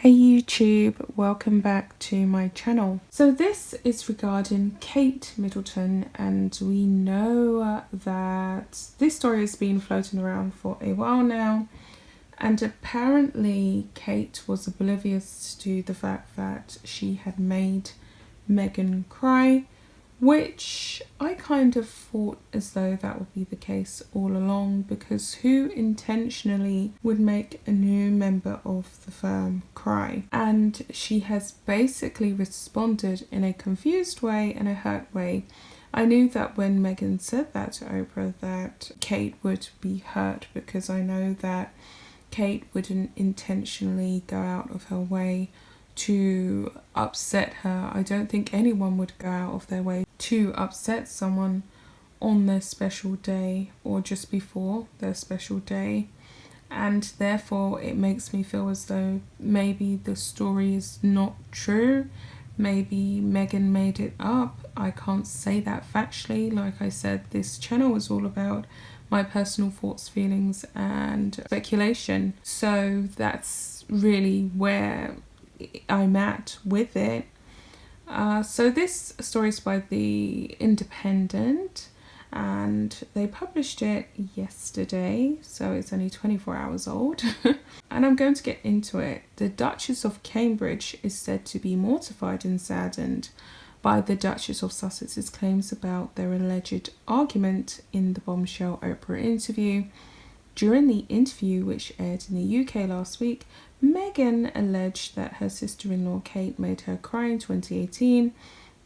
Hey YouTube, welcome back to my channel. So this is regarding Kate Middleton, and we know that this story has been floating around for a while now, and apparently Kate was oblivious to the fact that she had made Meghan cry, which I kind of thought as though that would be the case all along, because who intentionally would make a new member of the firm cry? And she has basically responded in a confused way and a hurt way. I knew that when Meghan said that to Oprah that Kate would be hurt, because I know that Kate wouldn't intentionally go out of her way to upset her. I don't think anyone would go out of their way to upset someone on their special day or just before their special day, and therefore it makes me feel as though maybe the story is not true. Maybe Meghan made it up. I can't say that factually. Like I said, this channel is all about my personal thoughts, feelings and speculation, so that's really where I'm at with it. So this story is by The Independent, and they published it yesterday, so it's only 24 hours old. And I'm going to get into it. The Duchess of Cambridge is said to be mortified and saddened by the Duchess of Sussex's claims about their alleged argument in the bombshell Oprah interview. During the interview, which aired in the UK last week, Meghan alleged that her sister-in-law Kate made her cry in 2018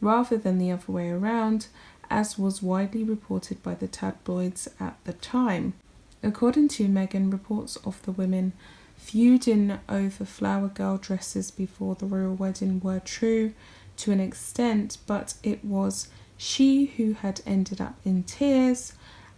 rather than the other way around, as was widely reported by the tabloids at the time. According to Meghan, reports of the women feuding over flower girl dresses before the royal wedding were true to an extent, but it was she who had ended up in tears.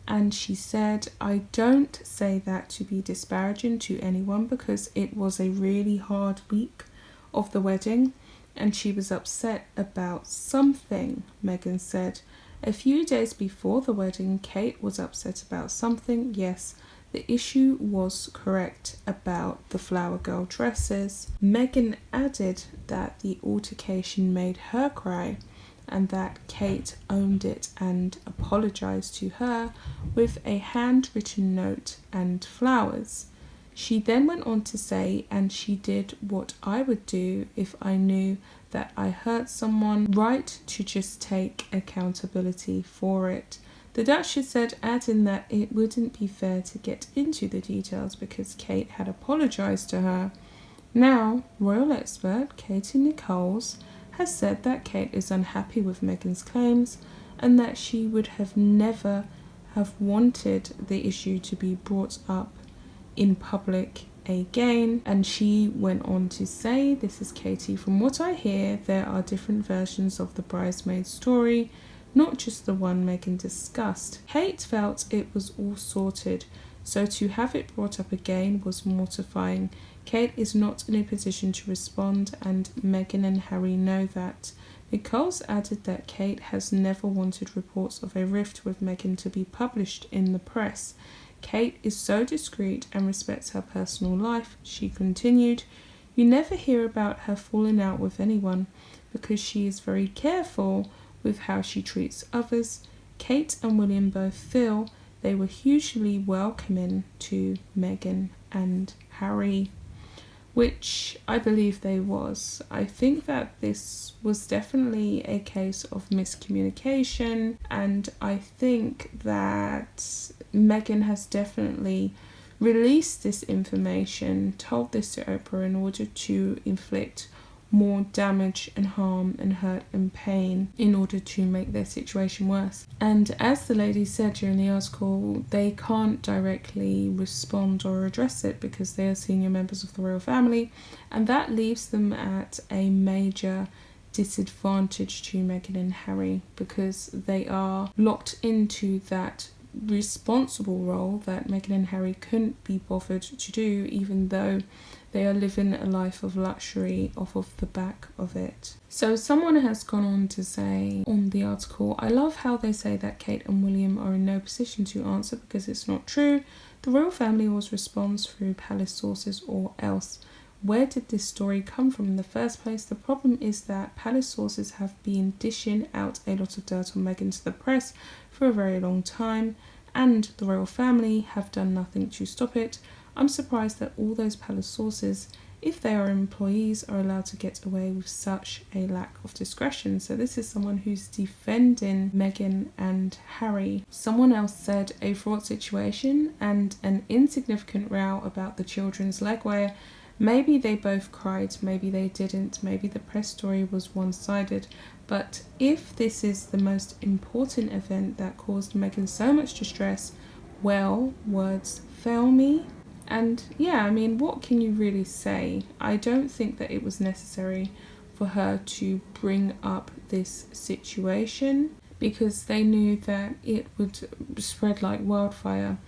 And she said, "I don't say that to be disparaging to anyone, because it was a really hard week of the wedding and she was upset about something." Meghan said, "A few days before the wedding, Kate was upset about something. Yes, the issue was correct about the flower girl dresses." Meghan added that the altercation made her cry, and that Kate owned it and apologised to her with a handwritten note and flowers. She then went on to say, "And she did what I would do if I knew that I hurt someone, right to just take accountability for it." The Duchess said, adding that it wouldn't be fair to get into the details because Kate had apologised to her. Now, royal expert Katie Nichols has said that Kate is unhappy with Meghan's claims and that she would have never have wanted the issue to be brought up in public again. And she went on to say, this is Katie, "From what I hear, there are different versions of the bridesmaid story, not just the one Meghan discussed. Kate felt it was all sorted, so to have it brought up again was mortifying. Kate is not in a position to respond, and Meghan and Harry know that." Nichols added that Kate has never wanted reports of a rift with Meghan to be published in the press. "Kate is so discreet and respects her personal life," she continued. "You never hear about her falling out with anyone because she is very careful with how she treats others. Kate and William both feel they were hugely welcoming to Meghan and Harry," which I believe they was. I think that this was definitely a case of miscommunication, and I think that Meghan has definitely released this information, told this to Oprah in order to inflict more damage and harm and hurt and pain in order to make their situation worse. And as the lady said during the article, they can't directly respond or address it because they are senior members of the royal family, and that leaves them at a major disadvantage to Meghan and Harry, because they are locked into that responsible role that Meghan and Harry couldn't be bothered to do, even though they are living a life of luxury off of the back of it. So someone has gone on to say on the article, "I love how they say that Kate and William are in no position to answer because it's not true. The royal family always responds through palace sources or else Where did this story come from in the first place? The problem is that palace sources have been dishing out a lot of dirt on Meghan to the press for a very long time, and the royal family have done nothing to stop it. I'm surprised that all those palace sources, if they are employees, are allowed to get away with such a lack of discretion. So this is someone who's defending Meghan and Harry. Someone else said a fraught situation and an insignificant row about the children's leg wear. Maybe they both cried, maybe they didn't, maybe the press story was one-sided. But if this is the most important event that caused Meghan so much distress, well, words fail me. And yeah, I mean, what can you really say? I don't think that it was necessary for her to bring up this situation, because they knew that it would spread like wildfire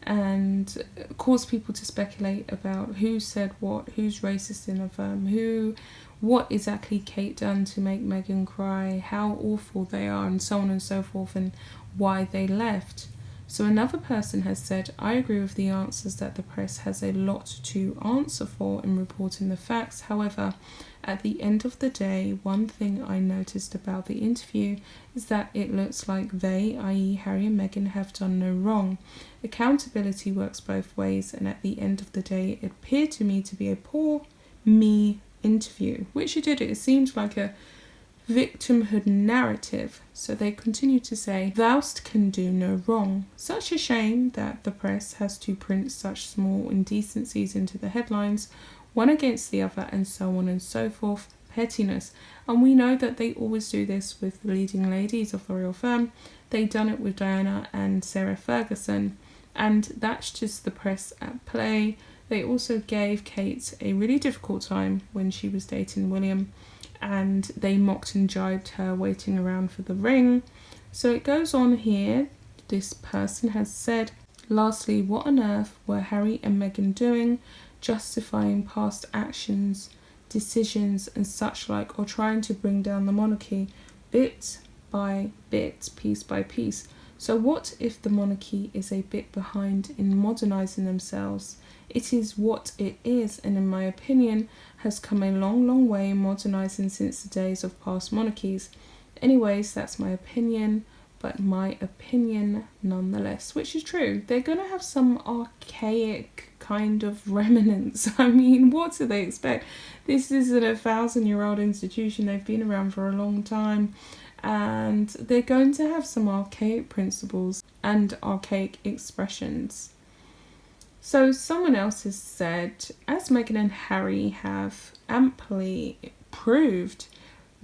and cause people to speculate about who said what, who's racist in the firm, what exactly Kate done to make Meghan cry, how awful they are, and so on and so forth, and why they left. So another person has said, I agree with the answers that the press has a lot to answer for in reporting the facts. However, at the end of the day, one thing I noticed about the interview is that it looks like they, i.e. Harry and Meghan, have done no wrong. Accountability works both ways, and at the end of the day, it appeared to me to be a poor me interview, which it did. It seemed like a victimhood narrative. So they continue to say, "Thou'st can do no wrong." Such a shame that the press has to print such small indecencies into the headlines, one against the other, and so on and so forth. Pettiness. And we know that they always do this with the leading ladies of the royal firm. They done it with Diana and Sarah Ferguson, and that's just the press at play. They also gave Kate a really difficult time when she was dating William, and they mocked and jibed her waiting around for the ring. So it goes on here. This person has said, lastly, what on earth were Harry and Meghan doing, justifying past actions, decisions and such like, or trying to bring down the monarchy bit by bit, piece by piece? So what if the monarchy is a bit behind in modernising themselves? It is what it is, and in my opinion has come a long way in modernising since the days of past monarchies. Anyways, that's my opinion, but my opinion nonetheless, which is true. They're going to have some archaic kind of remnants. I mean, what do they expect? This is a 1,000-year-old institution. They've been around for a long time, and they're going to have some archaic principles and archaic expressions. So someone else has said, as Meghan and Harry have amply proved,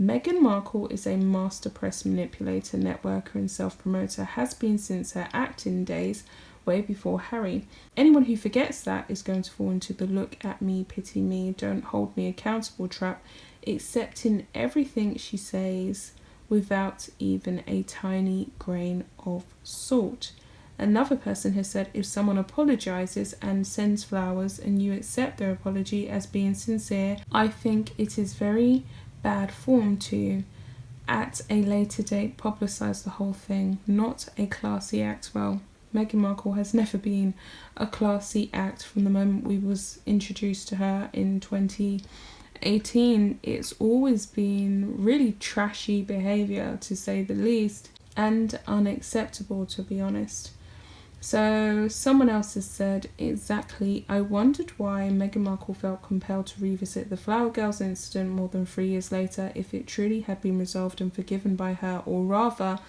Meghan Markle is a master press manipulator, networker and self-promoter, has been since her acting days, way before Harry. Anyone who forgets that is going to fall into the look at me, pity me, don't hold me accountable trap, accepting everything she says without even a tiny grain of salt. Another person has said, if someone apologises and sends flowers and you accept their apology as being sincere, I think it is very bad form to, at a later date, publicise the whole thing. Not a classy act. Well, Meghan Markle has never been a classy act from the moment we was introduced to her in 2018. It's always been really trashy behaviour, to say the least, and unacceptable, to be honest. So someone else has said, exactly, I wondered why Meghan Markle felt compelled to revisit the Flower Girls incident more than 3 years later, if it truly had been resolved and forgiven by her, or rather,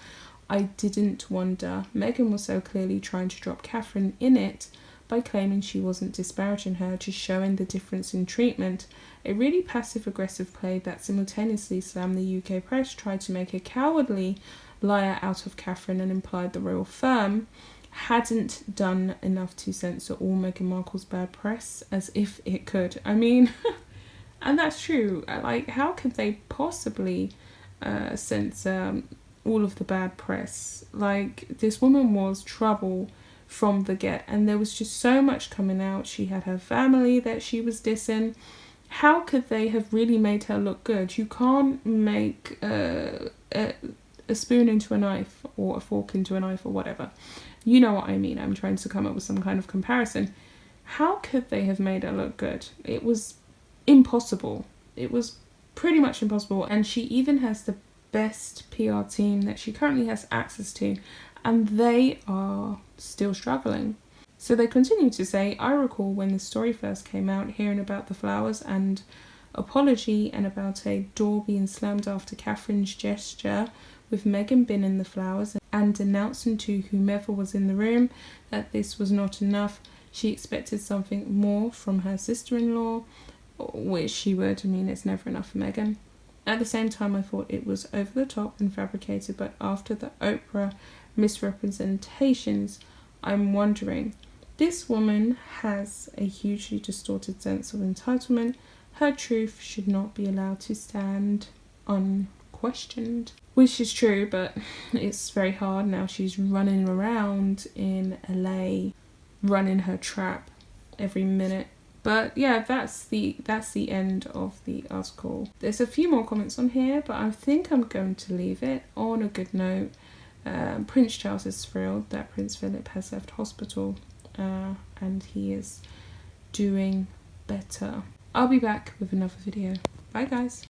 I didn't wonder. Meghan was so clearly trying to drop Catherine in it by claiming she wasn't disparaging her, just showing the difference in treatment. A really passive-aggressive play that simultaneously slammed the UK press, tried to make a cowardly liar out of Catherine and implied the royal firm hadn't done enough to censor all Meghan Markle's bad press, as if it could. I mean, and that's true. Like, how could they possibly censor all of the bad press? Like, this woman was trouble from the get, and there was just so much coming out. She had her family that she was dissing. How could they have really made her look good? You can't make a spoon into a knife, or a fork into a knife, or whatever. You know what I mean. I'm trying to come up with some kind of comparison. How could they have made her look good? It was impossible. It was pretty much impossible. And she even has the best PR team that she currently has access to, and they are still struggling. So they continue to say, I recall when the story first came out, hearing about the flowers and apology and about a door being slammed after Catherine's gesture with Meghan binning the flowers and announcing to whomever was in the room that this was not enough. She expected something more from her sister-in-law, which she would. I mean, it's never enough for Meghan. At the same time, I thought it was over the top and fabricated, but after the Oprah misrepresentations, I'm wondering, this woman has a hugely distorted sense of entitlement. Her truth should not be allowed to stand unquestioned. Which is true, but it's very hard now. She's running around in LA, running her trap every minute. But yeah, that's the end of the article. There's a few more comments on here, but I think I'm going to leave it on a good note. Prince Charles is thrilled that Prince Philip has left hospital, and he is doing better. I'll be back with another video. Bye guys.